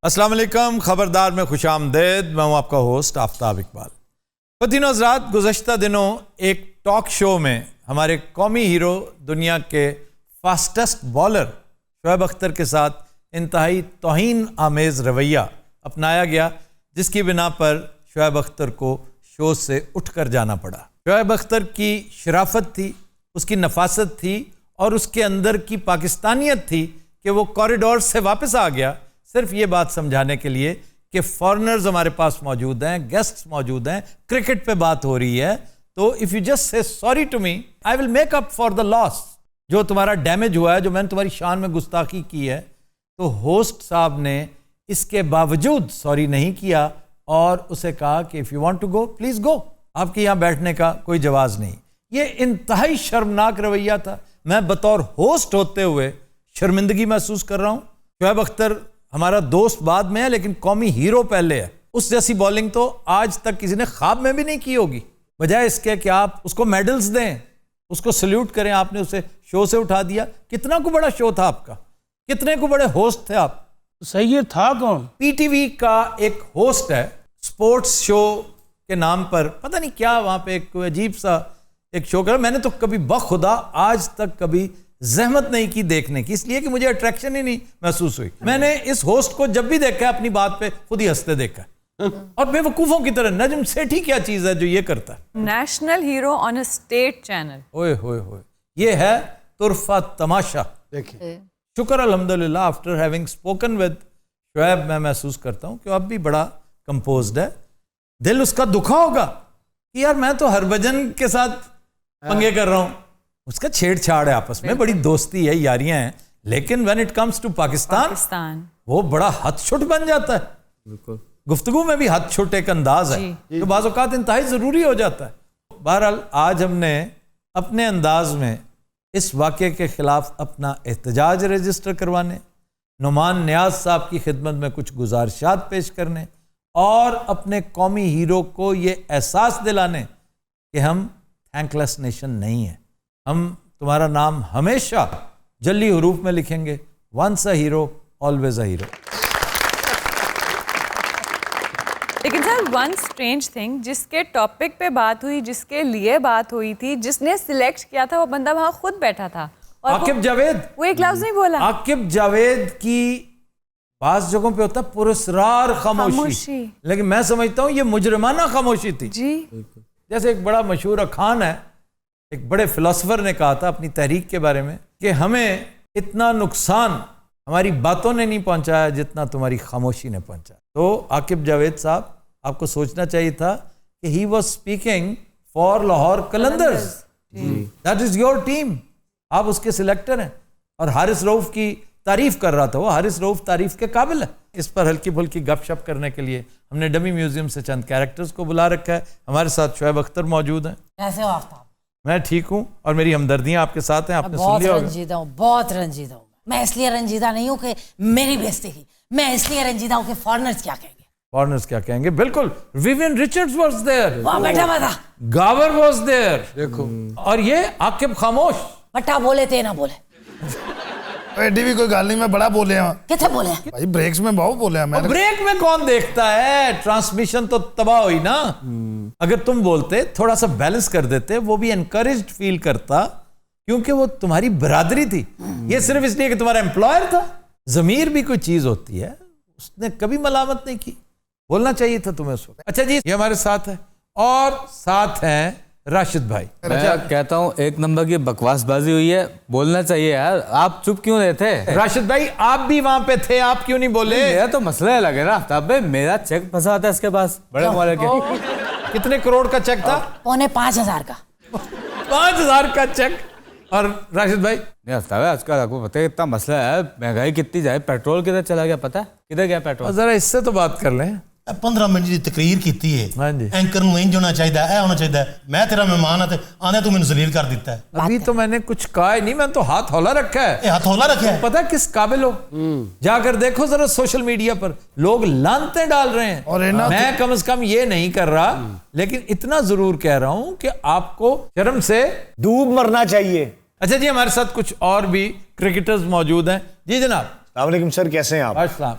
अस्सलाम वालेकुम, खबरदार में खुशामदेद। मैं हूँ आपका होस्ट आफ्ताब इकबाल। ख़वातीन हज़रात, गुज़श्ता दिनों एक टॉक शो में हमारे कौमी हीरो, दुनिया के फास्टेस्ट बॉलर शोएब अख्तर के साथ इंतहाई तौहीन आमेज़ रवैया अपनाया गया, जिसकी बिना पर शोएब अख्तर को शो से उठकर जाना पड़ा। शोएब अख्तर की शराफत थी, उसकी नफासत थी और उसके अंदर की पाकिस्तानियत थी कि वो कॉरिडोर से वापस आ गया सिर्फ ये बात समझाने के लिए कि फॉरेनर्स हमारे पास मौजूद हैं, गेस्ट्स मौजूद हैं, क्रिकेट पे बात हो रही है, तो if you just say sorry to me, I will make up for the loss जो तुम्हारा डैमेज हुआ है, जो मैंने तुम्हारी शान में गुस्ताखी की है। तो होस्ट साहब ने इसके बावजूद सॉरी नहीं किया और उसे कहा कि if you want to go please go, आपके यहाँ बैठने का कोई जवाज़ नहीं। ये इंतहाई शर्मनाक रवैया था। मैं बतौर होस्ट होते हुए शर्मिंदगी महसूस कर रहा हूँ। शोएब अख्तर हमारा दोस्त बाद में है, लेकिन कौमी हीरो पहले है। उस जैसी बॉलिंग तो आज तक किसी ने ख्वाब में भी नहीं की होगी। बजाय इसके कि आप उसको मेडल्स दें, उसको सल्यूट करें, आपने उसे शो से उठा दिया। कितना को बड़ा शो था आपका, कितने को बड़े होस्ट थे आप। सही है, था कौन? पीटीवी का एक होस्ट है, स्पोर्ट्स शो के नाम पर पता नहीं क्या वहां पे एक अजीब सा एक शो कर। मैंने तो कभी बखुदा आज तक कभी जहमत नहीं की देखने की, इसलिए कि मुझे अट्रैक्शन ही नहीं महसूस हुई। मैंने इस होस्ट को जब भी देखा अपनी बात पे खुद ही हंसते देखा और बेवकूफों की तरह। नजम सेठी क्या चीज है जो ये करता है? National hero on a state channel. ओए होए होए, ये है तुरफा तमाशा। देखिए, शुक्र अल्हम्दुलिल्लाह, after having spoken with Shoaib, मैं महसूस करता हूँ कि अब भी बड़ा कंपोज्ड है। दिल उसका दुखा होगा कि यार मैं तो हरभजन के साथ पंगे कर रहा हूँ, उसका छेड़छाड़ है, आपस में बड़ी दोस्ती है, यारियां हैं, लेकिन when it comes to Pakistan वो बड़ा हथछुट बन जाता है। बिल्कुल, गुफ्तगू में भी हथछुट एक अंदाज है जो बाज़ औक़ात इंतहाई ज़रूरी हो जाता है। बहरहाल आज हमने अपने अंदाज में इस वाक़े के ख़िलाफ़ अपना एहतजाज रजिस्टर करवाने, नुमान नियाज़ साहब की खिदमत में कुछ गुजारिशात पेश करने और अपने कौमी हीरो को ये एहसास दिलाने कि हम थैंकलेस नेशन नहीं है। हम तुम्हारा नाम हमेशा जल्दी हरूफ में लिखेंगे, once a hero always a hero. लेकिन सर, वन स्ट्रेंज थिंग, जिसके टॉपिक पे बात हुई, जिसके लिए बात हुई थी, जिसने सिलेक्ट किया था, वो बंदा वहां खुद बैठा था और आकिब जावेद। वो एक लफ्ज नहीं बोला। आकिब जावेद की बास जगहों पे होता है पुरस्कार खामोशी, लेकिन मैं समझता हूँ ये मुजरिमाना खामोशी थी जी। जैसे एक बड़ा मशहूर अखान है, एक बड़े फिलोसोफर ने कहा था अपनी तहरीक के बारे में कि हमें इतना नुकसान हमारी बातों ने नहीं पहुंचाया जितना तुम्हारी खामोशी ने पहुंचाया। तो आकिब जावेद साहब, आपको सोचना चाहिए था कि he was speaking for Lahore Qalandars, that is your team, आप उसके सिलेक्टर हैं। और हारिस रऊफ की तारीफ कर रहा था वो। हारिस रऊफ तारीफ के काबिल है। इस पर हल्की फुल्की गपशप करने के लिए हमने डमी म्यूजियम से चंद कैरेक्टर्स को बुला रखा है। हमारे साथ शोएब अख्तर मौजूद हैं। कैसे हो आफ्ताब? मैं ठीक हूँ और मेरी हमदर्दियाँ आपके साथ हैं, आपने सुन लिया होगा। रंजीदा हूँ, बहुत रंजीदा हूँ। मैं इसलिए रंजीदा नहीं हूँ कि मेरी बेइज्जती की, मैं इसलिए रंजीदा हूँ कि फॉरेनर्स क्या कहेंगे। फॉरेनर्स क्या कहेंगे? बिल्कुल, विवियन रिचर्ड्स वाज देयर, वहाँ बैठा हुआ था, गावर वाज देयर, देखो, और ये आकिब खामोश। बट्टा बोले थे ना बोले, एडी भी कोई गल नहीं, मैं बड़ा बोले कितने बोले भाई, ब्रेक्स में बहुत बोले मैं। ब्रेक में कौन देखता है? ट्रांसमिशन तो तबाह हुई ना। अगर तुम बोलते, थोड़ा सा बैलेंस कर देते, वो भी एनकरेज्ड फील करता, क्योंकि वो तुम्हारी बरादरी थी। ये सिर्फ इसलिए कि तुम्हारा एम्प्लॉयर था। जमीर भी कोई चीज होती है, उसने कभी मलामत नहीं की, बोलना चाहिए था तुम्हें उस वक्त। अच्छा जी, ये हमारे साथ है और साथ हैं राशिद भाई। मैं कहता हूँ एक नंबर की बकवासबाजी हुई है, बोलना चाहिए यार, आप चुप क्यों रहे थे? राशिद भाई, आप भी वहां पे थे, आप क्यों नहीं बोले? मेरा तो मसला अलग है ना आफ्ताब भाई, मेरा चेक फंसा था इसके पास, बड़े मौले के। कितने करोड़ का चेक था? 5,500 का। 5,000 का चेक। और राशिद भाई? नहीं आफ्ताब भाई, आजकल आपको पता है कितना मसला है, महंगाई कितनी जाए, पेट्रोल किधर चला गया पता है? किधर गया पेट्रोल? जरा इससे तो बात कर लें। 15 मिनट की तकरीर की हाँ जी। एंकर नूं इंज होना चाहिए, ऐ होना चाहिए, मैं तेरा मेहमान हाँ, आने तू मैंने जलील कर दिता है। अभी तो मैंने कुछ कहा ही नहीं, मैं तो हाथ हौला रखा है। हाथ हौला रखा है। पता है किस काबिल हो? जाकर देखो जरा सोशल मीडिया पर लोग लानते डाल रहे हैं, और मैं कम से कम ये नहीं कर रहा, लेकिन इतना जरूर कह रहा हूं कि आपको शर्म से डूब मरना चाहिए। अच्छा जी, हमारे साथ कुछ और भी क्रिकेटर्स मौजूद हैं। जी जनाब। अस्सलाम वालेकुम सर, कैसे हैं आप? अस्सलाम।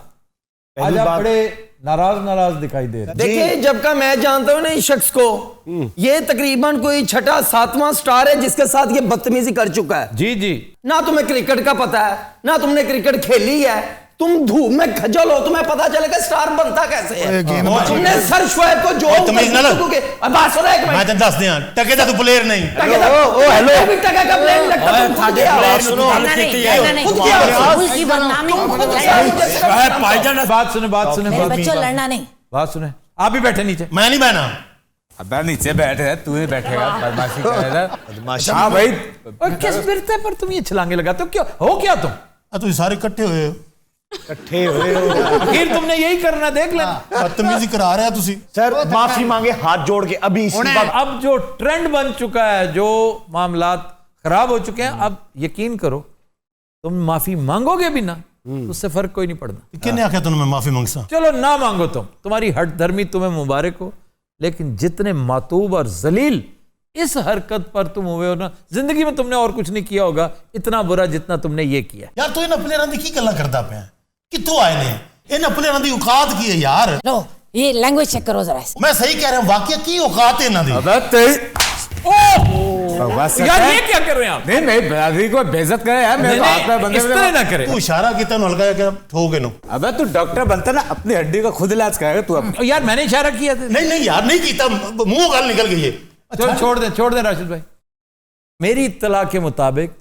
आज आप बड़े नाराज दिखाई दे रहे हैं। देखिए, जब का मैं जानता हूं ना इस शख्स को, ये तकरीबन कोई 6वां 7वां स्टार है जिसके साथ ये बदतमीजी कर चुका है। जी जी, ना तुम्हें क्रिकेट का पता है, ना तुमने क्रिकेट खेली है, तुम धूप में खजल हो, तुम्हें पता चलेगा स्टार बनता कैसे है। और तुमने सर शोएब को जो तमीज ना लो। बात सुनो एक मैं तेन दस दियां टके दा तू प्लेयर नहीं। हेलो भी टका का प्लेयर लगता तुम खुद गया। सुनो स्कूल की बदनामी बात सुने मेरे बच्चों लड़ना नहीं। बात सुने, आप भी बैठे नीचे। मैं नहीं बहना। अब नीचे बैठे है, तू ही बैठेगा, बदमाशी करेगा। हाँ भाई, और किस बिरते पर तुम ये छलांगे लगाते हो? क्यों हो क्या तुम? तुम सारे इकट्ठे हुए हो, इकट्ठे हुए हो। आखिर तुमने यही करना, देख लेना। बदतमीजी करा रहे हो तुसी। सर माफी मांगे हाथ जोड़ के अभी इसी वक्त। अब जो ट्रेंड बन चुका है, जो मामलात खराब हो चुके हैं, अब यकीन करो तुम माफी मांगोगे भी ना, उससे फर्क कोई नहीं पड़ना। किन्ने आख्या तूने मैं माफी मांगसा? चलो ना मांगो, तुम्हारी हट धर्मी तुम्हें मुबारक हो, लेकिन जितने मातूब और जलील इस हरकत पर तुम हुए हो ना, जिंदगी में तुमने और कुछ नहीं किया होगा इतना बुरा जितना तुमने ये किया। यार तू इन अपने रंग की गल्ला करता पे कितों आए ने? इन अपने रंग की औकात की है यार। लो ये लैंग्वेज चेक करो जरा। मैं सही कह रहा हूं, वाकई की औकात है इन्हां दी। यार ये क्या कर रहे हैं आप? नहीं बरादरी को बेइज्जत करे यार, मेरे हाथ में बंदे इस तरह ना करे। तू इशारा कितना हल्का क्या ठोक इनो। अबे तू डॉक्टर बनता ना, अपनी हड्डी का खुद इलाज करेगा तू। अब यार मैंने इशारा किया था। नहीं यार नहीं कीता, मुंह गाल निकल गई है। चलो छोड़ दे राशिद भाई। मेरी इत्तला के मुताबिक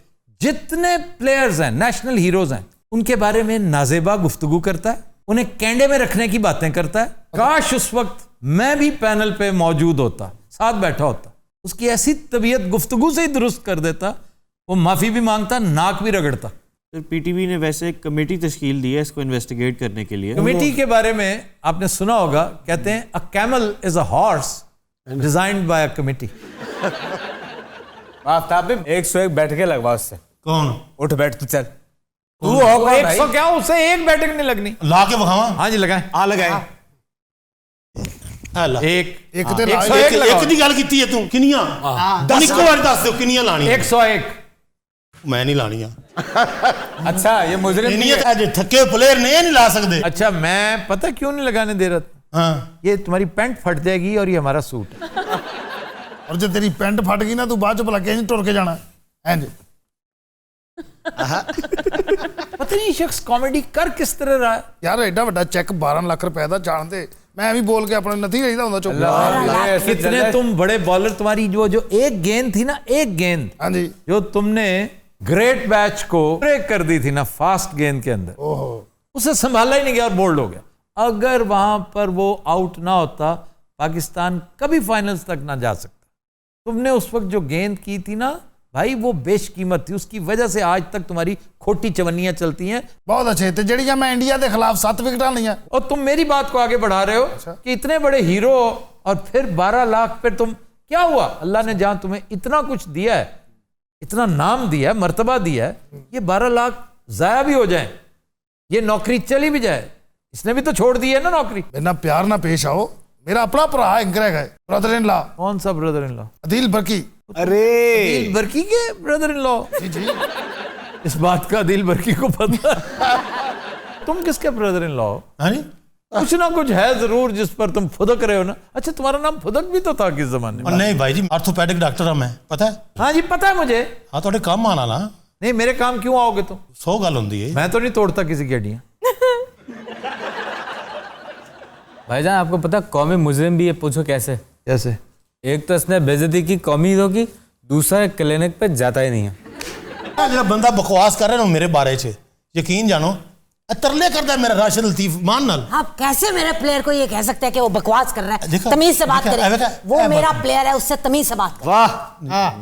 जितने प्लेयर्स हैं, नेशनल हीरोज हैं, उनके बारे में नाजेबा गुफ्तगू करता है, उन्हें कैंडे में रखने की बातें करता है। काश उस वक्त मैं भी पैनल पे मौजूद होता, साथ बैठा होता, उसकी ऐसी तबीयत गुफ्तगू से ही दुरुस्त कर देता, वो माफी भी मांगता, नाक भी रगड़ता। सर पीटीवी ने वैसे एक कमेटी तश्कील दी है इसको इन्वेस्टिगेट करने के लिए। कमेटी के बारे में आपने सुना होगा, कहते हैं a camel is a horse designed bye a committee. Aftab भी 101 बैठ के लगवा उससे। कौन? उठ बैठ तू, चल तू वो होगा 100 क्या, उसे एक बैठक नहीं लगनी। ला के बखावा। हाँ जी लगाएं। आ लगाए एक दी गल कीती है तू किनियां? 10 इको बार दस दो किनियां लानी? 101। मैं नहीं लानियां। अच्छा ये मुजरिम नहीं है। किनियां थके प्लेयर नहीं ला सकते। अच्छा मैं पता क्यों नहीं लगाने दे रहा था? हाँ ये तुम्हारी पैंट फट जाएगी और ये हमारा सूट है। और जो तेरी पैंट फट गई ना, तू बाद भला कैसे टुर के जाना है? पता नहीं शख्स कॉमेडी कर किस तरह रहा है यार। एडा बड़ा चेक 12 लाख रुपए का जानते, मैं भी बोल के अपने नथी रहीदा हुंदा चुप। कितने तुम बड़े बॉलर, तुम्हारी जो एक गेंद थी ना, एक गेंद हाँ जी, जो तुमने ग्रेट बैच को ब्रेक कर दी थी ना, फास्ट गेंद के अंदर, ओहो, उसे संभाला ही नहीं गया और बोल्ड हो गया। अगर वहां पर वो आउट ना होता, पाकिस्तान कभी फाइनल्स तक ना जा सकता। तुमने उस वक्त जो गेंद की थी ना भाई, वो बेशकीमत थी, उसकी वजह से आज तक तुम्हारी खोटी चवन्नियां चलती हैं। बहुत अच्छे थे जड़िया मैं इंडिया के खिलाफ 7 विकेटा लिया। और तुम मेरी बात को आगे बढ़ा रहे हो कि इतने बड़े हीरो और फिर 12 लाख पे तुम, क्या हुआ? अल्लाह ने जहां तुम्हें इतना कुछ दिया है, इतना नाम दिया है, मर्तबा दिया है, ये 12 लाख जाया भी हो जाए, ये नौकरी चली भी जाए, इसने भी तो छोड़ दी है ना नौकरी। बिना प्यार ना पेश आओ। मेरा अपना भरा एंकर है, ब्रदर इन लॉ। कौन सा ब्रदर इन लॉ? अदील बरकी। अरे अदील बरकी के ब्रदर इन लॉ? जी जी, इस बात का अदील बरकी को पता है। तुम किसके ब्रदर इन लॉ? कुछ ना कुछ है जरूर जिस पर तुम फुदक रहे हो ना। अच्छा तुम्हारा नाम फुदक भी तो था किस जमाने में? नहीं भाई जी, ऑर्थोपेडिक डॉक्टर हूं मैं, पता है? हाँ जी पता है मुझे। हाँ थोड़े काम आना ना। नहीं मेरे काम क्यों आओगे तुम? 100 गल होंदी है। मैं तो नहीं तोड़ता किसी की हड्डियां। भाईजान आपको पता कौमी मुजरिम भी है, पूछो कैसे? कैसे? एक तो इसने बेइज्जती की कौमी हीरो की, दूसरा क्लिनिक पे जाता ही नहीं है। जो बंदा बकवास कर रहा है ना मेरे बारे च, यकीन जानो तरले करता है मेरा राशिद लतीफ मान नाल। आप कैसे मेरे प्लेयर को ये कह सकते हैं कि वो बकवास कर रहा है? देखा, तमीज से बात देखा, करें। देखा, वो देखा, मेरा देखा। प्लेयर है, उससे तमीज से बात करें। वाह,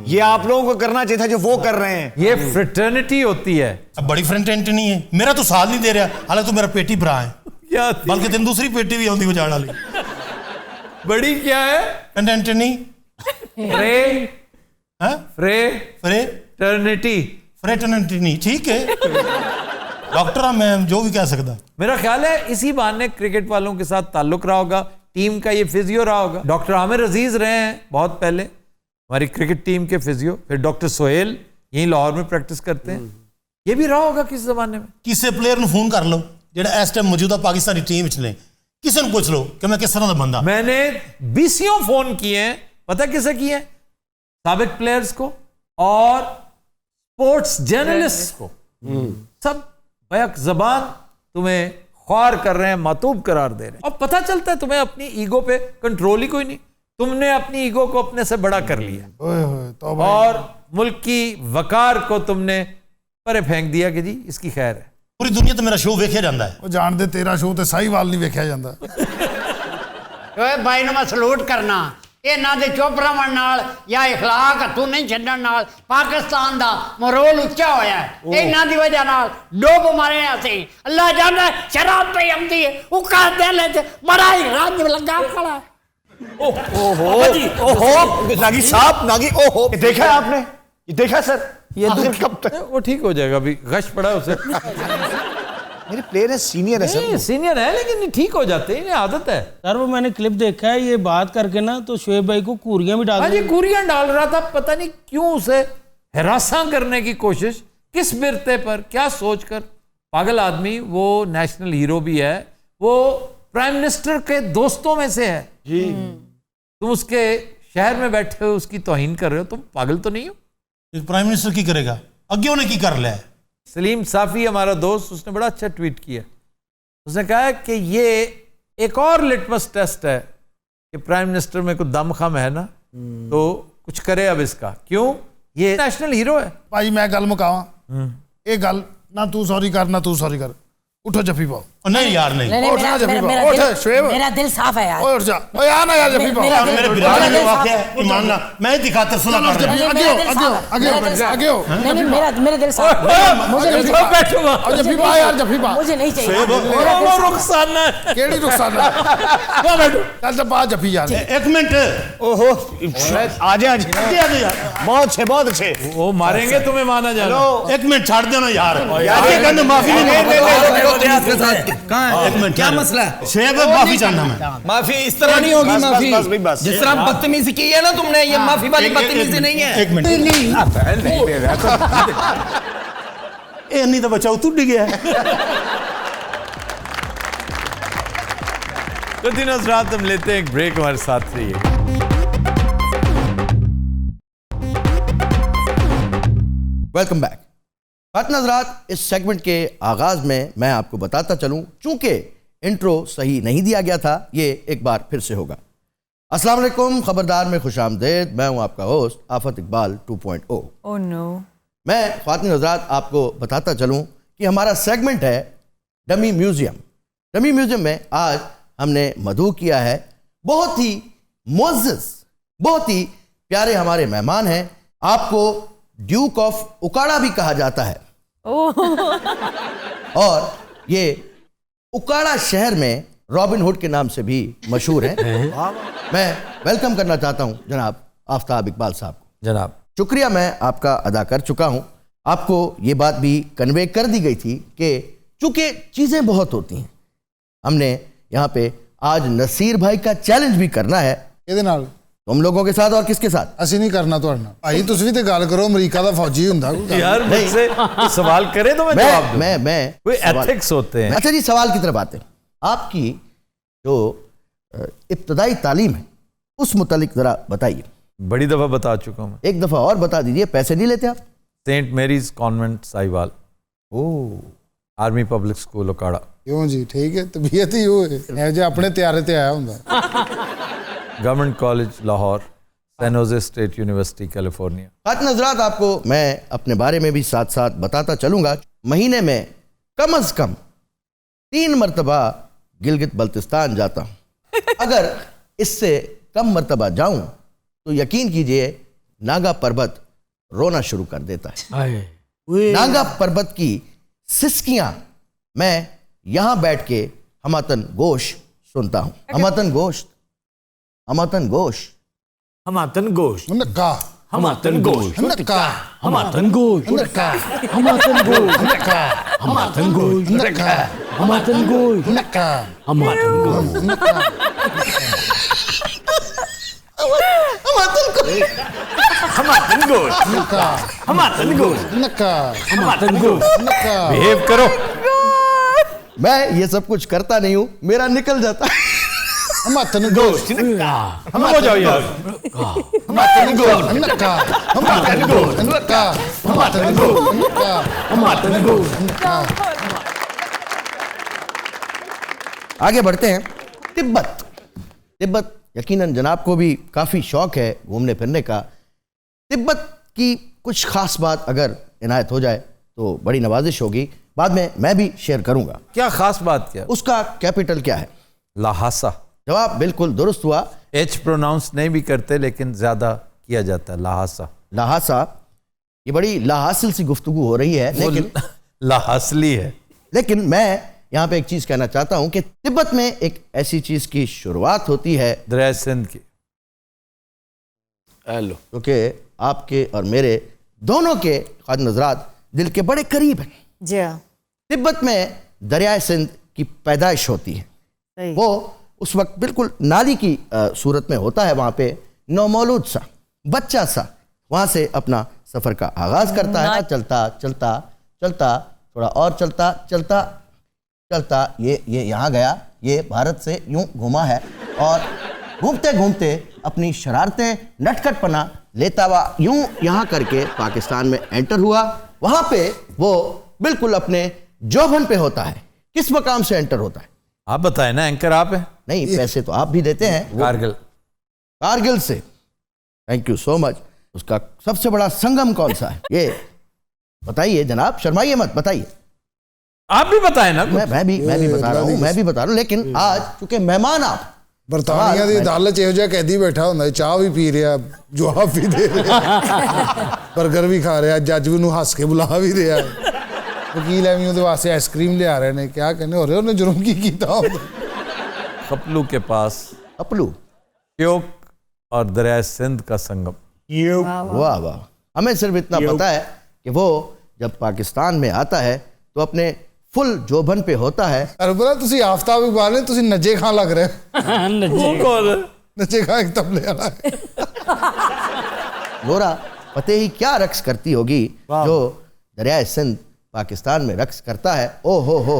ये आप लोगों को करना चाहिए था जो वो कर रहे हैं। ये फ्रेटर्निटी होती है। अब बड़ी फ्रेंड नहीं है, मेरा तो साथ नहीं दे रहा, हालांकि तो मेरा पेटी भरा है। क्या? बल्कि तेन दूसरी पेटी भी आती बजाने वाली। बड़ी क्या है? फ्रेंटेंटनी फ्रे फ्रेटर्निटी। फ्रेटर्निटी ठीक है। डॉक्टर मैं जो भी कह सकता। मेरा ख्याल है इसी बहाने क्रिकेट वालों के साथ ताल्लुक रहा होगा, टीम का ये फिजियो रहा होगा। डॉक्टर आमिर अजीज रहे हैं बहुत पहले हमारी क्रिकेट टीम के फिजियो, फिर डॉक्टर सोहेल यहीं लाहौर में प्रैक्टिस करते हैं, ये भी रहा होगा किस जमाने में। किसी प्लेयर ਨੂੰ फोन कर लो ਜਿਹੜਾ ਇਸ ਟਾਈਮ ਮੌਜੂਦਾ ਪਾਕਿस्तानी टीम ਵਿੱਚ ਨੇ ਕਿਸੇ ਨੂੰ ਪੁੱਛ ਲਓ ਕਿ ਮੈਂ ਕਿਸ ਤਰ੍ਹਾਂ ਦਾ ਬੰਦਾ। मैंने 20 फोन किए हैं, पता किसे किए हैं? साबिक प्लेयर्स को और स्पोर्ट्स जर्नलिस्ट को। सब बैक जबान तुम्हें ख्वार कर रहे हैं, मातूब करार दे रहे हैं। और पता चलता है तुम्हें अपनी ईगो पे कंट्रोल ही कोई नहीं, तुमने अपनी ईगो को अपने से बड़ा कर लिया और मुल्क की वकार को तुमने परे फेंक दिया कि जी इसकी खैर है। ਪੂਰੀ ਦੁਨੀਆ ਤੇ ਮੇਰਾ ਸ਼ੋਅ ਵੇਖਿਆ ਜਾਂਦਾ ਹੈ। ਉਹ ਜਾਣਦੇ ਤੇਰਾ ਸ਼ੋਅ ਤੇ ਸਾਹੀਵਾਲ ਨਹੀਂ ਵੇਖਿਆ ਜਾਂਦਾ। ਓਏ ਬਾਈ ਨੂੰ ਮੈਂ ਸਲੂਟ ਕਰਨਾ, ਇਹਨਾਂ ਦੇ ਚੁੱਪ ਰਹਿਣ ਨਾਲ ਜਾਂ ਇਖਲਾਕ ਹੱਥੋਂ ਨਹੀਂ ਛੱਡਣ ਨਾਲ ਪਾਕਿਸਤਾਨ ਦਾ ਮੋਰਲ ਉੱਚਾ ਹੋਇਆ ਹੈ। ਇਹਨਾਂ ਦੀ ਵਜ੍ਹਾ ਨਾਲ ਡੁੱਬ ਮਰੇ ਅਸੀਂ। ਅੱਲਾ ਜਾਣੇ ਸ਼ਰਾਬ ਪਈ ਆਉਂਦੀ ਹੈ, ਉਹ ਕਾ ਦਿਲ ਚ ਬੜਾ ਹੀ ਰੰਜ ਲੱਗਾ ਖੜਾ। ओहो जी, ओहो नागी साहब, नागी ओहो, ये देखा है आपने? ये देखा सर? ये आखिर कब तक वो ठीक हो जाएगा, अभी गश पड़ा है उसे। मेरे प्लेयर है, सीनियर है सर। सीनियर है लेकिन ठीक हो जाते हैं, इन्हें आदत है। सर वो मैंने क्लिप देखा है, ये बात करके ना तो शोएब भाई को कूरियां भी डाल हाँ जी, कूरियां डाल रहा था, पता नहीं क्यों उसे हरासा करने की कोशिश, किस बिरते पर, क्या सोचकर। पागल आदमी, वो नेशनल हीरो भी है, वो प्राइम मिनिस्टर के दोस्तों में से है जी। तुम उसके शहर में बैठे हो, उसकी तौहीन कर रहे हो, तुम पागल तो नहीं हो? प्राइम मिनिस्टर की करेगा, अगे उन्हें की कर लिया। सलीम साफ़ी हमारा दोस्त, उसने बड़ा अच्छा ट्वीट किया। उसने कहा कि ये एक और लिटमस टेस्ट है कि प्राइम मिनिस्टर में कोई दम खम है ना, तो कुछ करे अब इसका। क्यों? ये नेशनल हीरो है। भाई मैं गल मुकावा, ये गल ना तू सॉरी कर ना तू सॉरी कर, उठो जफी पाओ। नहीं यार नहीं, उठ ना जफी पाओ, उठ शोएब, मेरा दिल साफ है यार। उठ जा, ओए आ ना यार जफी पाओ। मेरे बिरादर ने वाकया है, ईमान ना मैं दिखाता सुना कर रहा हूं। आगे हो नहीं मेरा दिल साफ, मुझे नहीं चाहिए। बैठो और जफी पा यार, जफी पा। मुझे नहीं चाहिए। वो रुखसाना है। केड़ी रुखसाना? वो बैठो, चल तो पा जफी यार। एक मिनट, ओहो आजे आजे यार, बहुत अच्छे, बहुत अच्छे। वो मारेंगे तुम्हें, माना जाना। एक मिनट छाड़ देना यार, ये कहने माफी नहीं। एक मिनट, क्या मसला है? शेब माफी चाहना मैं। माफी इस तरह नहीं होगी। माफी बस जिस तरह बदतमीजी की है ना तुमने, ये माफी वाली बदतमीजी नहीं है। एक मिनट, ये नहीं तो बचाओ तू डिग गया। तो दिनों रात हम लेते हैं एक ब्रेक, हमारे साथ रहिए। Welcome back. खातिन हज़रात, इस सेगमेंट के आगाज़ में मैं आपको बताता चलूं, चूंकि इंट्रो सही नहीं दिया गया था, ये एक बार फिर से होगा। अस्सलाम वालेकुम, खबरदार में खुशामदेद। मैं हूं आपका होस्ट आफत इकबाल 2.0। Oh no. मैं खातिन हज़रात आपको बताता चलूं कि हमारा सेगमेंट है डमी म्यूज़ियम। डमी म्यूज़ियम में आज हमने मधु किया है। बहुत ही मुअज़्ज़ज़, बहुत ही प्यारे हमारे मेहमान हैं। आपको ड्यूक ऑफ उकाड़ा भी कहा जाता है। और ये उकाड़ा शहर में रॉबिन हुड के नाम से भी मशहूर हैं। मैं वेलकम करना चाहता हूं जनाब आफ्ताब इकबाल साहब को। जनाब शुक्रिया मैं आपका अदा कर चुका हूं। आपको ये बात भी कन्वे कर दी गई थी कि चूंकि चीज़ें बहुत होती हैं, हमने यहाँ पे आज नसीर भाई का चैलेंज भी करना है। ਇਹਦੇ ਨਾਲ तुम लोगों के साथ और किसके साथ? ਅਸੀਂ ਨਹੀਂ ਕਰਨਾ ਤੁਹਾਡੇ ਨਾਲ ਭਾਈ, ਤੁਸੀਂ ਵੀ ਤੇ ਗੱਲ ਕਰੋ, ਅਮਰੀਕਾ ਦਾ ਫੌਜੀ ਹੁੰਦਾ ਕੋਈ। यार मुझसे कोई सवाल करे तो मैं जवाब दूं। मैं कोई सवाल- एथिक्स होते हैं। अच्छा जी, सवाल की तरफ आते हैं। आपकी जो इब्तदाई तालीम है उस मुतालिक जरा बताइए। बड़ी दफा बता चुका हूं मैं। एक दफा और बता दीजिए। पैसे नहीं लेते आप? Saint Mary's convent Sahiwal, army public school Okara. ਕਿਉਂ ਜੀ? ਠੀਕ ਹੈ, ਤਬੀਅਤ ਹੀ ਉਹ ਹੈ, ਇਹ ਜੇ ਆਪਣੇ ਤਿਆਰੇ ਤੇ ਆਇਆ ਹੁੰਦਾ। Government college Lahore, San Jose State University California. खातिन हज़रात, आपको मैं अपने बारे में भी साथ साथ बताता चलूँगा। महीने में कम अज़ कम 3 मरतबा गिलगित बल्तिस्तान जाता हूँ। अगर इससे कम मरतबा जाऊँ तो यकीन कीजिए नागा पर्वत रोना शुरू कर देता है। नागा पर्वत की सिसकियाँ मैं यहाँ बैठ के हमातन गोश सुनता हूँ। हमातन गोश्त, हमातन गोश्त, हमातन गोश्त, ਨੱਕਾ हमातन गोश्त, ਨੱਕਾ हमातन गोश्त, ਨੱਕਾ हमातन गोश्त, ਨੱਕਾ हमातन गोश्त, ਨੱਕਾ हमातन गोश्त, ਨੱਕਾ हमातन गोश्त, ਨੱਕਾ हमातन गोश्त, ਨੱਕਾ हमातन गोश्त, ਨੱਕਾ हमातन गोश्त, ਨੱਕਾ बिहेव करो। मैं ये सब कुछ करता नहीं हूं, मेरा निकल जाता है। हम अतन गोश्त हम हो जाओ यार। हम अतन गोश्त नक्का हम अतन गोश्त नक्का हम अतन गोश्त नक्का हम अतन गोश्त नक्का। आगे बढ़ते हैं। तिब्बत यकीनन जनाब को भी काफी शौक है घूमने फिरने का। तिब्बत की कुछ खास बात अगर इनायत हो जाए तो बड़ी नवाजिश होगी, बाद में मैं भी शेयर करूंगा। क्या खास बात क्या? उसका कैपिटल क्या है? लाहासा। जवाब बिल्कुल दुरुस्त हुआ। एच प्रोनाउंस नहीं भी करते लेकिन ज्यादा किया जाता है, लाहासा। लाहासा। ये बड़ी लाहासिल सी गुफ्तगू हो रही है, लेकिन लाहासली है। लेकिन मैं यहाँ पे एक चीज कहना चाहता हूं कि तिब्बत में एक ऐसी चीज की शुरुआत होती है, दरिया सिंध की। हेलो, क्योंकि आपके और मेरे दोनों के ख्वाजा हज़रात दिल के बड़े करीब हैं। जी हाँ। तिब्बत में दरिया सिंध की पैदाइश होती है। वो उस वक्त बिल्कुल नाली की सूरत में होता है। वहाँ पे नौमौलूद सा बच्चा सा वहाँ से अपना सफ़र का आगाज़ करता है। चलता चलता चलता थोड़ा और चलता चलता चलता ये यहाँ गया, ये भारत से यूं घुमा है और घूमते घूमते अपनी शरारतें नटखटपना लेता हुआ यूं यहाँ करके पाकिस्तान में एंटर हुआ। वहाँ पे वो बिल्कुल अपने जोबन पे होता है। किस मकाम से एंटर होता है? आप बताएं ना, एंकर आप हैं। नहीं, पैसे तो आप भी देते हैं। कारगिल से। Thank you so much. उसका सबसे बड़ा संगम कौन सा है ये बताइए जनाब, शर्माइए मत, बताइए। आप भी बताएं ना। मैं भी बता रहा हूँ, लेकिन आज चूंकि मेहमान आप बरतानिया की अदालत ਇਹੋ ਜਿਹਾ कैदी बैठा ਹੁੰਦਾ, ਚਾਹ ਵੀ ਪੀ ਰਿਹਾ, ਜਵਾਬ ਵੀ ਦੇ ਰਿਹਾ, 버ਗਰ ਵੀ ਖਾ ਰਿਹਾ, ਜੱਜ ਵੀ ਨੂੰ ਹੱਸ ਕੇ ਬੁਲਾ ਵੀ ਰਿਹਾ, ਵਕੀਲ ਐਵੇਂ ਉਹਦੇ ਵਾਸਤੇ ਆਈਸਕ੍ਰੀਮ ਲਿਆ ਰਹੇ ਨੇ। क्या कहने हो रहे ਉਹਨੇ जुर्म की कीता होता? कपलू के पास कपलू ट्योक और दरिया सिंध का संगम। वाह वाह। हमें सिर्फ इतना पता है कि वो जब पाकिस्तान में आता है तो अपने फुल जोबन पे होता है। अरे बोला तुसी आफ्ताब इकबाल ने, तुसी नजे खां लग रहे हो। नजे खां एक तबले वाला है। लोरा पते ही क्या रक्स करती होगी जो दरिया सिंध पाकिस्तान में रक्स करता है। ओ हो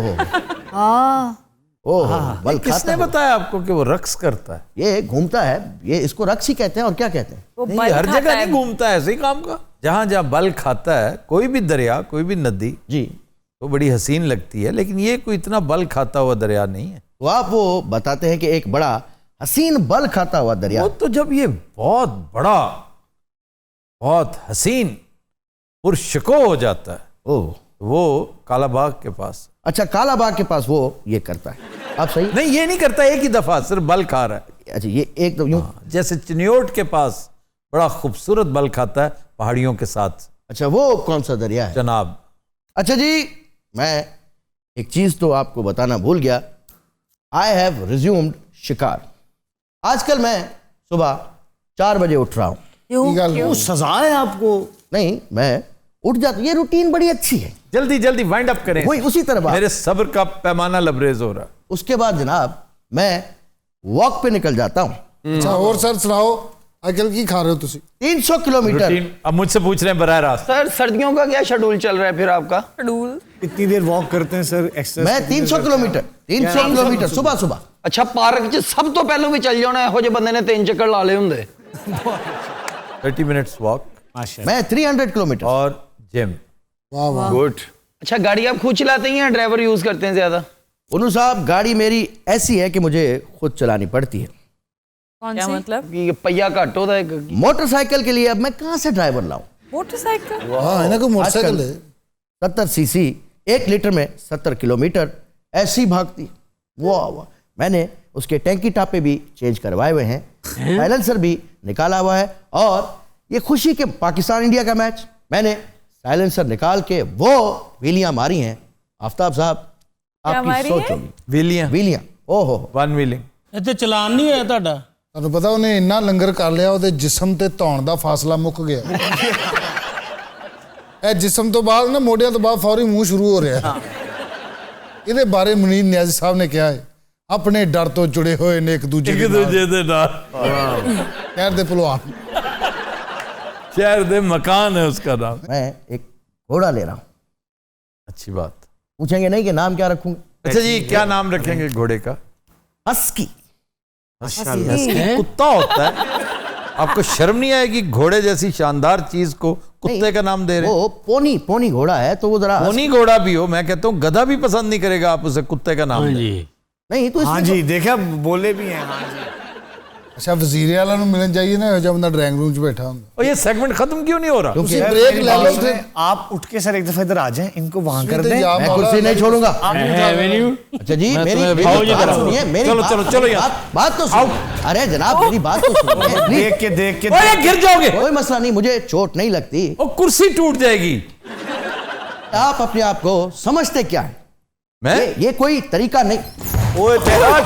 बल किसने बताया आपको कि वो रक्स करता है? ये घूमता है, ये इसको रक्स ही कहते हैं। और क्या कहते हैं? नहीं, हर जगह नहीं घूमता है, ऐसे ही काम का। जहां जहां बल खाता है, कोई भी दरिया, कोई भी नदी जी तो बड़ी हसीन लगती है, लेकिन ये कोई इतना बल खाता हुआ दरिया नहीं है। तो आप वो बताते हैं कि एक बड़ा हसीन बल खाता हुआ दरिया। वो तो जब ये बहुत बड़ा, बहुत हसीन पुरशको हो जाता है, वो कालाबाग के पास। अच्छा, कालाबाग के पास वो ये करता है। आप सही नहीं, ये नहीं करता एक ही दफा, सिर्फ बल खा रहा है। अच्छा, ये एक तो यूं जैसे चिन्योट के पास बड़ा खूबसूरत बल खाता है पहाड़ियों के साथ। अच्छा, वो कौन सा दरिया है जनाब? अच्छा जी, मैं एक चीज तो आपको बताना भूल गया। आई हैव रिज्यूम्ड शिकार। आजकल मैं सुबह 4 बजे उठ रहा हूँ। क्यों? सजा है आपको? नहीं, मैं उठ जाता, ये रूटीन बड़ी अच्छी है। जल्दी जल्दी वाइंड अप करें। वही उसी तरह मेरे सब्र का पैमाना लबरेज हो रहा है। उसके बाद जनाब मैं वॉक पे निकल जाता हूँ। अच्छा, और सर सुनाओ, आजकल की खा रहे हो तुसी? 300 किलोमीटर। अब मुझसे पूछ रहे हैं बराह रास्त। सर सर्दियों का क्या शेड्यूल चल रहा है फिर आपका? शेड्यूल कितनी देर वॉक करते हैं सर? मैं 300 किलोमीटर सुबह सुबह। अच्छा, पार्क च सब तो पहले भी चल जाना, ਇਹੋ ਜਿਹੇ ਬੰਦੇ ने 3 ਚੱਕਰ ਲਾ ਲਏ ਹੁੰਦੇ। 30 मिनट्स वॉक। मैं 300 किलोमीटर और जिम। वाह वाह, गुड। अच्छा, गाड़ी आप खुद चलाते हैं या ड्राइवर यूज करते हैं ज्यादा? उन्नू साहब, गाड़ी मेरी ऐसी है कि मुझे खुद चलानी पड़ती है। क्या मतलब? कि पहिया घट होता है। मोटरसाइकिल के लिए अब मैं कहाँ से ड्राइवर लाऊं? मोटरसाइकिल? हाँ, इन्हें को मोटरसाइकिल है। 70 सीसी 1 लीटर में 70 किलोमीटर ऐसी भागती। वाह वाह। मैंने उसके टैंकी टापे भी चेंज करवाए हुए हैं, साइलेंसर भी निकाला हुआ है। और ये खुशी के पाकिस्तान इंडिया का मैच, मैंने साइलेंसर निकाल के वो व्हीलियां मारी हैं। आफ्ताब साहब, आपकी सोच होगी। व्हीलियां ओहो, 1 व्हीलिंग। ਇੱਥੇ ਚਲਾਨ ਨਹੀਂ ਹੋਇਆ ਤੁਹਾਡਾ? ਤੁਹਾਨੂੰ ਪਤਾ ਉਹਨੇ ਇੰਨਾ ਲੰਗਰ ਕਰ ਲਿਆ, ਉਹਦੇ ਜਿਸਮ ਤੇ ਧੌਣ ਦਾ ਫਾਸਲਾ ਮੁੱਕ ਗਿਆ। ਇਹ ਜਿਸਮ ਤੋਂ ਬਾਅਦ ਨਾ ਮੋਢਿਆਂ ਤੋਂ ਬਾਅਦ ਫੌਰੀ ਮੂੰਹ ਸ਼ੁਰੂ ਹੋ ਰਿਹਾ। ਇਹਦੇ ਬਾਰੇ ਮੁਨੀਰ ਨਿਆਜ਼ੀ ਸਾਹਿਬ ਨੇ ਕਿਹਾ ਹੈ, ਆਪਣੇ ਡਰ ਤੋਂ ਜੁੜੇ ਹੋਏ ਨੇ ਇੱਕ ਦੂਜੇ ਦੇ ਨਾਲ। ਸ਼ਹਿਰ ਦੇ ਪਹਿਲਵਾਨ। शहर दे मकान है उसका नाम। मैं एक घोड़ा ले रहा हूँ। अच्छी बात। पूछेंगे नहीं कि नाम क्या रखूंगा? अच्छा जी, क्या नाम रखेंगे घोड़े का? हस्की। हस्की कुत्ता होता है। आपको शर्म नहीं आएगी घोड़े जैसी शानदार चीज को कुत्ते का नाम दे रहे? वो पोनी घोड़ा है तो वो जरा पोनी घोड़ा भी हो, मैं कहता हूँ गधा भी पसंद नहीं करेगा आप उसे कुत्ते का नाम जी नहीं तो हाँ जी देखा बोले भी हैं। हाँ जी अच्छा वजीर आला ਨੂੰ ਮਿਲਣ ਜਾਈਏ ਨਾ जब बंदा ड्राइंग रूम 'ਚ बैठा ਹੁੰਦਾ। और ये सेगमेंट खत्म क्यों नहीं हो रहा? ਤੁਸੀਂ ब्रेक ले लो थे। आप उठ के सर एक दफा इधर आ जाएं, इनको वहां कर दें। मैं कुर्सी नहीं छोड़ूंगा। अच्छा जी मेरी बात सुनिए, मेरी बात तो सुनिए। अरे जनाब मेरी बात तो सुनिए। देख के गिर जाओगे। कोई मसला नहीं, मुझे चोट नहीं लगती। और कुर्सी टूट जाएगी। आप अपने आप को समझते क्या है? मैं ये कोई तरीका नहीं। ओए ठहर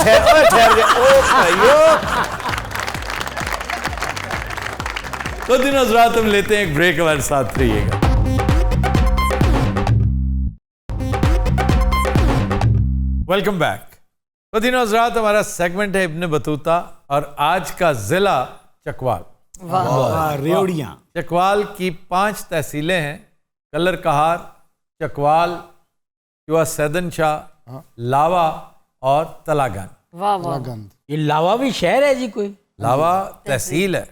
तो दिन हजरात हम लेते हैं एक ब्रेक, हमारे साथ रहिएगा। Welcome back. तो दिन हजरात हमारा सेगमेंट है इब्न बतूता और आज का जिला चकवाल। रेवड़ियां। चकवाल की 5 तहसीलें हैं, कलर कहार, चकवाल, युवा सैदन शाह, लावा और तलागन। वाह ये लावा भी शहर है जी कोई? लावा तहसील है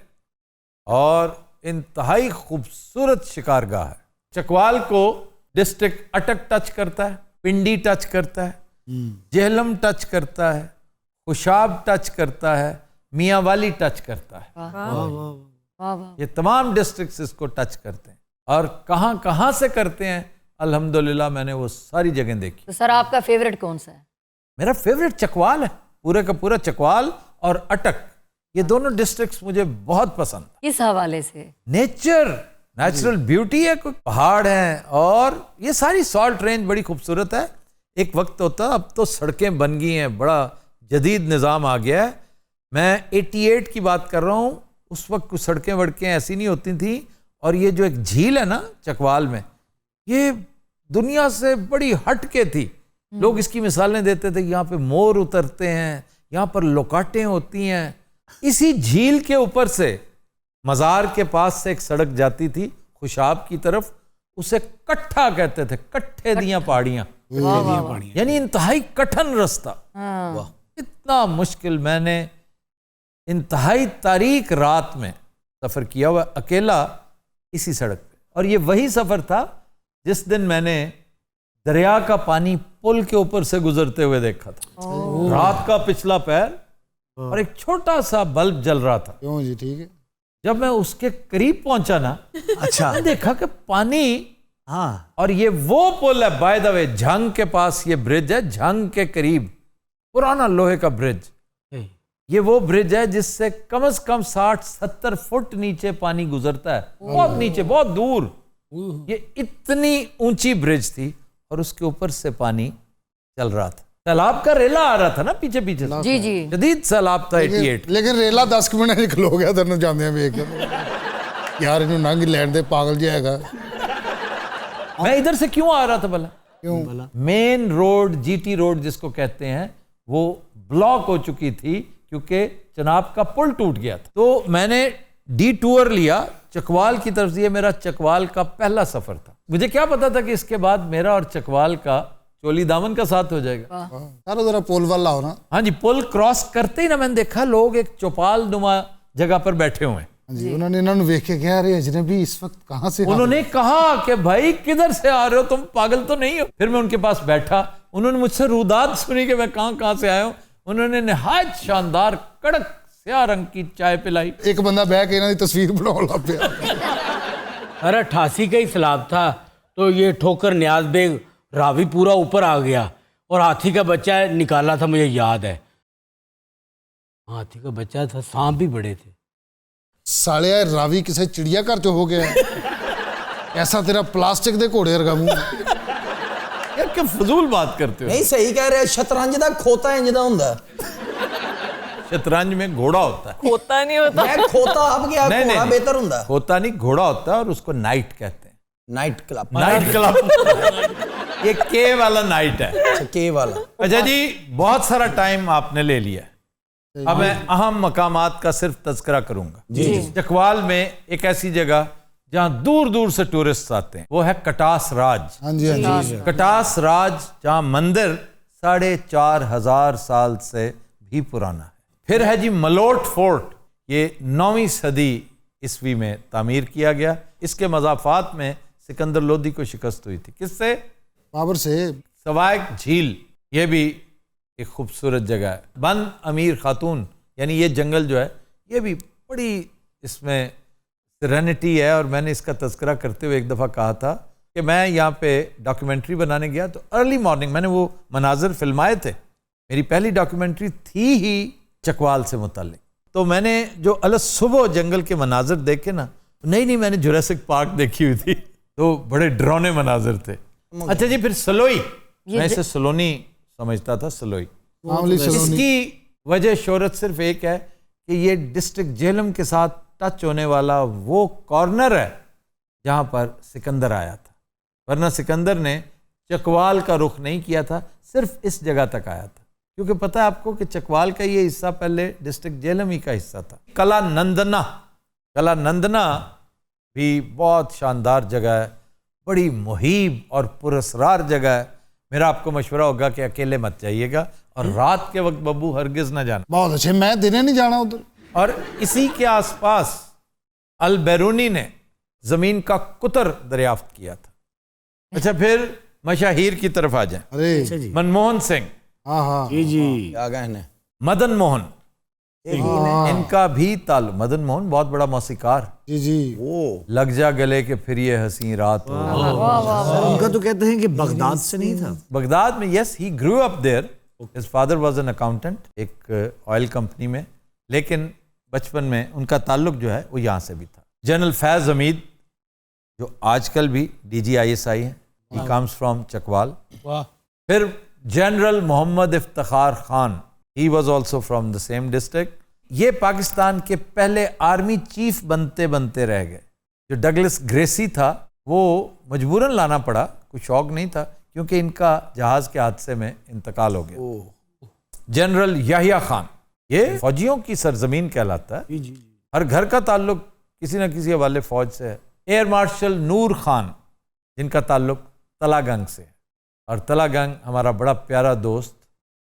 और इंतहाई खूबसूरत शिकारगाह है। चकवाल को डिस्ट्रिक्ट अटक टच करता है, पिंडी टच करता है, जेहलम टच करता है, खुशाब टच करता है, मियांवाली टच करता है। ये तमाम डिस्ट्रिक्ट्स इसको टच करते हैं। और कहाँ कहाँ से करते हैं अल्हम्दुलिल्लाह मैंने वो सारी जगह देखी। तो सर आपका फेवरेट कौन सा है? मेरा फेवरेट चकवाल है, पूरे का पूरा चकवाल और अटक, ये दोनों डिस्ट्रिक्ट्स मुझे बहुत पसंद। किस हवाले से? नेचुरल ब्यूटी है, कोई पहाड़ हैं और ये सारी सॉल्ट रेंज बड़ी खूबसूरत है। एक वक्त होता, अब तो सड़कें बन गई हैं, बड़ा जदीद निज़ाम आ गया है। मैं 88 की बात कर रहा हूँ, उस वक्त कुछ सड़कें वड़कें ऐसी नहीं होती थी। और ये जो एक झील है ना चकवाल में, ये दुनिया से बड़ी हट के थी। लोग इसकी मिसालें देते थे, यहाँ पे मोर उतरते हैं, यहाँ पर लोकाटें होती हैं। इसी झील के ऊपर से मज़ार के पास से एक सड़क जाती थी खुशाब की तरफ, उसे कट्ठा कहते थे, कट्ठे दियां पहाड़ियां, यानी इंतहाई कठिन रास्ता। इतना मुश्किल, मैंने इंतहाई तारीक रात में सफ़र किया हुआ अकेला इसी सड़क पे। और ये वही सफ़र था जिस दिन मैंने दरिया का पानी पुल के ऊपर से गुजरते हुए देखा था। रात का पिछला पैर और एक छोटा सा बल्ब जल रहा था। क्यों जी? ठीक है। जब मैं उसके करीब पहुंचा ना, अच्छा, देखा कि पानी, हाँ, और ये वो पुल है, बाय द वे, झंग के पास ये ब्रिज है, झंग के करीब पुराना लोहे का ब्रिज। ये वो ब्रिज है जिससे कम से कम 60-70 फुट नीचे पानी गुजरता है, बहुत नीचे, बहुत दूर। ये इतनी ऊंची ब्रिज थी और उसके ऊपर से पानी चल रहा था। सैलाब का रेला आ रहा था ना पीछे पीछे, जी जी, जदीद सैलाब था 88। लेकिन रेला 10 मिनट खलो गया तेन जाने वेख यार, इन्हों नंग लैंड दे, पागल जाएगा। मैं इधर से क्यों आ रहा था भला? क्यों? मेन रोड, जीटी रोड जिसको कहते हैं, वो ब्लॉक हो चुकी थी क्योंकि चनाब का पुल टूट गया था। तो मैंने डी टूर लिया चकवाल की तरफ से। ये मेरा चकवाल का पहला सफर था। मुझे क्या पता था कि इसके बाद मेरा और चकवाल का चोली दामन का साथ हो जाएगा। यार जरा पुल वाला हो ना। हाँ जी, पुल क्रॉस करते ही ना मैंने देखा लोग एक चौपाल नुमा जगह पर बैठे हुए हैं। जी, उन्होंने इन्होंने देख के कहा, अरे अजनबी इस वक्त कहाँ से? उन्होंने कहा कि भाई किधर से आ रहे हो, तुम पागल तो नहीं हो? फिर मैं उनके पास बैठा, उन्होंने मुझसे रुदाद सुनी कि मैं कहाँ से आया हूँ। उन्होंने निहायत शानदार कड़क स्याह रंग की चाय पिलाई। एक बंदा बह के इन्होंने तस्वीर बनाने लग गया। अरे 88 का ही सैलाब था तो ये ठोकर न्याज बेग रावी पूरा ऊपर आ गया और हाथी का बच्चा निकाला था, मुझे याद है। हाथी का बच्चा था, सांप भी बड़े थे। सालिया रावी किसी चिड़ियाघर च हो गया ऐसा तेरा प्लास्टिक दे घोड़े वर्गा मुंह। यार क्या फजूल बात करते हो? नहीं सही कह रहे, शतरंज दा खोता इंज दा हुंदा। शतरंज में घोड़ा होता है, खोता नहीं होता। मैं खोता अब क्या, घोड़ा बेहतर हुंदा। खोता नहीं, घोड़ा होता है और उसको नाइट कहते हैं। Night club, night club. ये के वाला नाइट है। अच्छा, के वाला। अच्छा जी, बहुत सारा टाइम आपने ले लिया। अब मैं अहम मकामात का सिर्फ तज़किरा करूंगा। जी। चकवाल में एक ऐसी जगह जहां दूर दूर से टूरिस्ट आते हैं, वो है कटास राज। हाँ जी, हाँ जी। कटास राज, जहां मंदिर 4,500 साल से भी पुराना है। फिर है जी मलोट फोर्ट, ये 9वीं सदी ईस्वी में तामीर किया गया। इसके मज़ाफ़ात में सिकंदर लोदी को शिकस्त हुई थी। किससे? बाबर से। सवायक झील, ये भी एक खूबसूरत जगह है। बंद अमीर खातून, यानी ये जंगल जो है ये भी बड़ी इसमें सेरेनिटी है। और मैंने इसका तज़किरा करते हुए एक दफ़ा कहा था कि मैं यहाँ पे डॉक्यूमेंट्री बनाने गया तो अर्ली मॉर्निंग मैंने वो मनाजर फिल्माए थे। मेरी पहली डॉक्यूमेंट्री थी ही चकवाल से मुताल्लिक। तो मैंने जो अलग सुबह जंगल के मनाजर देखे ना, नहीं मैंने जुरासिक पार्क देखी हुई थी, तो बड़े डरावने मनाजर थे। अच्छा जी, फिर सलोई, मैं इसे सलोनी समझता था, सलोई। इसकी वजह शोहरत सिर्फ एक है कि ये डिस्ट्रिक्ट झेलम के साथ टच होने वाला वो कॉर्नर है जहाँ पर सिकंदर आया था, वरना सिकंदर ने चकवाल का रुख नहीं किया था, सिर्फ इस जगह तक आया था। क्योंकि पता है आपको कि चकवाल का ये हिस्सा पहले डिस्ट्रिक्ट झेलम ही का हिस्सा था। कला नंदना भी बहुत शानदार जगह है, बड़ी मुहीब और पुरस्रार जगह है। मेरा आपको मशवरा होगा कि अकेले मत जाइएगा और रात के वक्त बब्बू हरगिज ना जाना। बहुत अच्छे, मैं दिने नहीं जाना उधर। और इसी के आसपास अल बैरूनी ने जमीन का कुतर दरियाफ्त किया था। अच्छा, फिर मशाहीर की तरफ आ जाए। अरे मनमोहन सिंह, हाँ जी आ गए हैं। मदन मोहन, इनका भी ताल्लुक, मदन मोहन बहुत बड़ा मौसीकार, जी लग जा गले के फिर ये हंसी रात हो। उनका तो कहते हैं कि बगदाद से नहीं था। बगदाद में, yes, he grew up there. His father was an accountant एक ऑयल कंपनी में, लेकिन बचपन में उनका ताल्लुक जो है वो यहाँ से भी था। जनरल फैज़ हमीद जो आजकल भी DGISI हैं, ही कम्स फ्रॉम चकवाल। फिर general Mohammad Iftikhar Khan, he was also from the same district. ये पाकिस्तान के पहले आर्मी चीफ बनते बनते रह गए। जो डगलस ग्रेसी था वो मजबूरन लाना पड़ा, कोई शौक नहीं था, क्योंकि इनका जहाज के हादसे में इंतकाल हो गया। जनरल याहिया खान, ये फौजियों की सरजमीन कहलाता है, हर घर का ताल्लुक किसी न किसी हवाले फौज से है। एयर मार्शल नूर खान, जिनका ताल्लुक तलागंग से है, और तलागंग हमारा बड़ा प्यारा दोस्त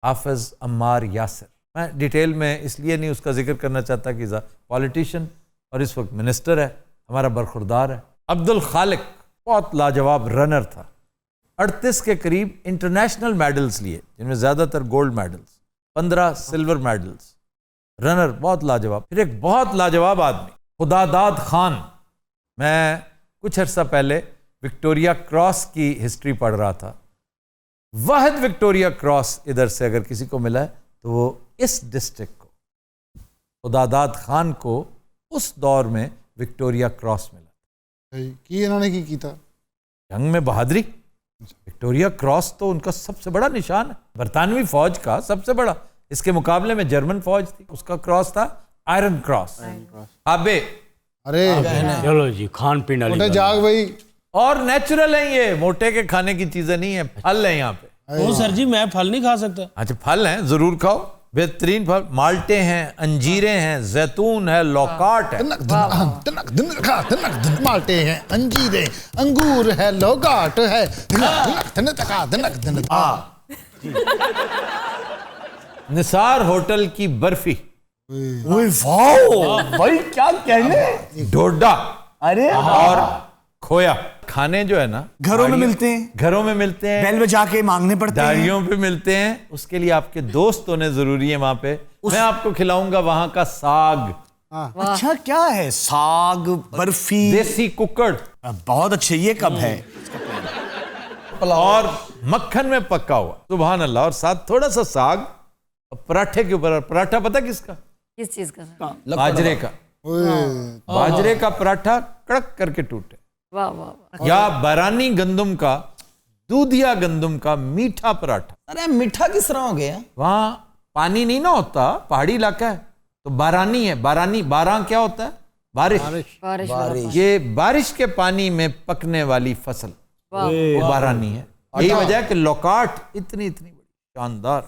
हाफिज अम्मार यासिर। मैं डिटेल में इसलिए नहीं उसका जिक्र करना चाहता कि पॉलिटिशियन और इस वक्त मिनिस्टर है, हमारा बरखुरदार है। अब्दुल खालिक बहुत लाजवाब रनर था, 38 के करीब इंटरनेशनल मेडल्स लिए, जिनमें ज़्यादातर gold medals, 15 silver medals. Runner बहुत लाजवाब। फिर एक बहुत लाजवाब आदमी खुदादाद खान। मैं कुछ अर्सा पहले विक्टोरिया क्रॉस की हिस्ट्री पढ़ रहा था। वाहिद विक्टोरिया क्रॉस इधर से अगर किसी को मिला है तो वो इस डिस्ट्रिक्ट को, खुदादाद खान को उस दौर में विक्टोरिया क्रॉस मिला। कि इन्होंने की कीता? जंग में बहादुरी। विक्टोरिया क्रॉस तो उनका सबसे बड़ा निशान है, बरतानवी फौज का सबसे बड़ा। इसके मुकाबले में जर्मन फौज थी, उसका क्रॉस था आयरन क्रॉस। आबे, अरे चलो जी, खान पीन वाली जाग भाई। और नेचुरल है ये, मोटे के खाने की चीजें नहीं है, फल है यहाँ पे। ओ सर जी, मैं फल नहीं खा सकता। अच्छा, फल हैं, जरूर खाओ, बेहतरीन फल। माल्टे हैं, अंजीरें हैं, जैतून है, लौकाट है। माल्टे हैं, अंजीरें, अंगूर है, लौकाट है। निसार होटल की बर्फी। भाई क्या कहने। डोडा, अरे और खोया। खाने जो है ना घरों में मिलते हैं, घरों में मिलते हैं, बैल में जाके मांगने पड़ते हैं, दाड़ियों पे मिलते हैं। उसके लिए आपके दोस्त होने जरूरी है वहां पे। मैं आपको खिलाऊंगा वहां का साग। अच्छा, क्या है? साग, बर्फी, देसी कुकड़, बहुत अच्छे। ये कब है? और मक्खन में पका हुआ, सुभान अल्लाह। और साथ थोड़ा सा साग, पराठे के ऊपर। पराठा पता किसका? किस चीज का? बाजरे का। बाजरे का पराठा कड़क करके टूटे। वाह वाह। या बारानी गंदम का, दूधिया गंदम का मीठा पराठा। अरे मीठा किस तरह हो गया? वहां पानी नहीं ना होता, पहाड़ी इलाका है, तो बारानी है। बारानी, बारह क्या होता है? बारिश। बारिश। ये बारिश के पानी में पकने वाली फसल, वो बारानी है। यही वजह है कि लौकाट इतनी इतनी शानदार।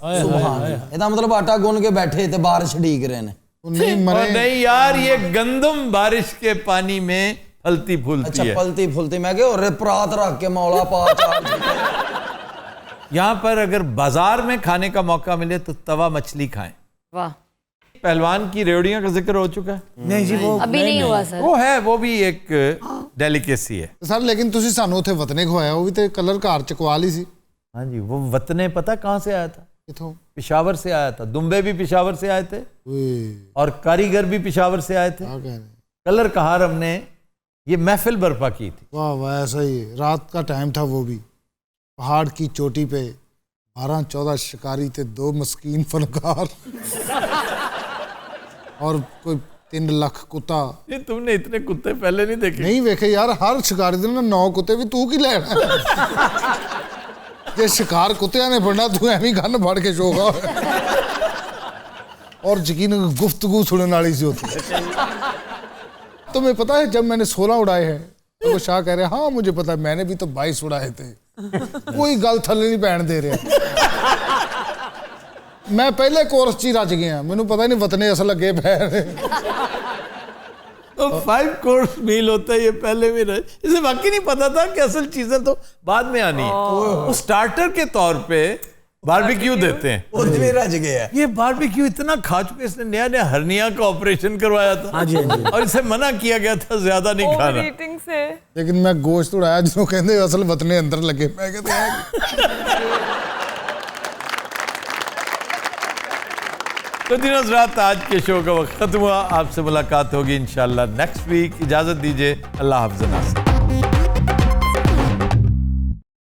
ਇਹਦਾ मतलब आटा गूंद के बैठे थे, बारिश ढीक रहे ने। नहीं यार, ये गंदम बारिश के पानी में फलती फूलती अच्छा, है। फलती फूलती। मैं और परात रख के मौला पा यहाँ पर अगर बाजार में खाने का मौका मिले तो तवा मछली खाएं। वाह। पहलवान की रेवड़ियां का जिक्र हो चुका है? नहीं जी, वो अभी नहीं हुआ सर। वो है, वो भी एक डेलिकेसी है सर। लेकिन ਤੁਸੀਂ ਸਾਨੂੰ ਉੱਥੇ ਵਤਨੇ ਖਵਾਇਆ, ਉਹ ਵੀ ਤੇ ਕਲਰ ਘਰ ਚ ਕਵਾ ਲਈ ਸੀ। हाँ जी, वो वतने पता कहाँ से आया था? ਕਿੱਥੋਂ? पिशावर से आया था। दुम्बे भी पिशावर से आए थे ओए, और कारीगर भी पिशावर से आए थे। क्या कह रहे हैं? कलर कहार हमने ये महफिल बर्पा की थी। वाह वाह, ऐसा ही है। रात का टाइम था, वो भी पहाड़ की चोटी पे 12-14 शिकारी थे, 2 मस्कीन फनकार और कोई 3 लाख कुत्ता। ये तुमने इतने कुत्ते पहले नहीं देखे? नहीं देखे यार, हर शिकारी दिन 9 कुत्ते भी तू की लेना जे शिकार कुत्तिया ने फड़ना, तू एवं गन फड़ के शोगा। और यकीन गुफ्तगू सुनने वाली सी होती। तुम्हें पता है जब मैंने 16 उड़ाए हैं तो वो शाह कह रहे, हाँ मुझे पता है, मैंने भी तो 22 उड़ाए थे। कोई गल थले नहीं पैन दे रहे। मैं पहले कोर्स च ही रज गया, मैनू पता ही नहीं वतने असल लगे पै। तो 5 कोर्स मील होता है, ये पहले भी रहे। इसे वाकई नहीं पता था कि असल चीजें तो बाद में आनी है। वो स्टार्टर के तौर पे बारबेक्यू देते हैं। उतने रज गया। ये बारबेक्यू इतना खा चुके, इसने नया नया हर्निया का ऑपरेशन करवाया था। हाँ जी, हाँ जी। और इसे मना किया गया था ज्यादा नहीं खाना। ओवरईटिंग से। लेकिन मैं गोश्त उड़ाया जो कहते असल वतने अंदर लगे। मैं कहते तो दिन रात आज के शो का वक्त खत्म हुआ। आपसे मुलाकात होगी इंशाल्लाह नेक्स्ट वीक। इजाजत दीजिए, अल्लाह हाफ़िज़।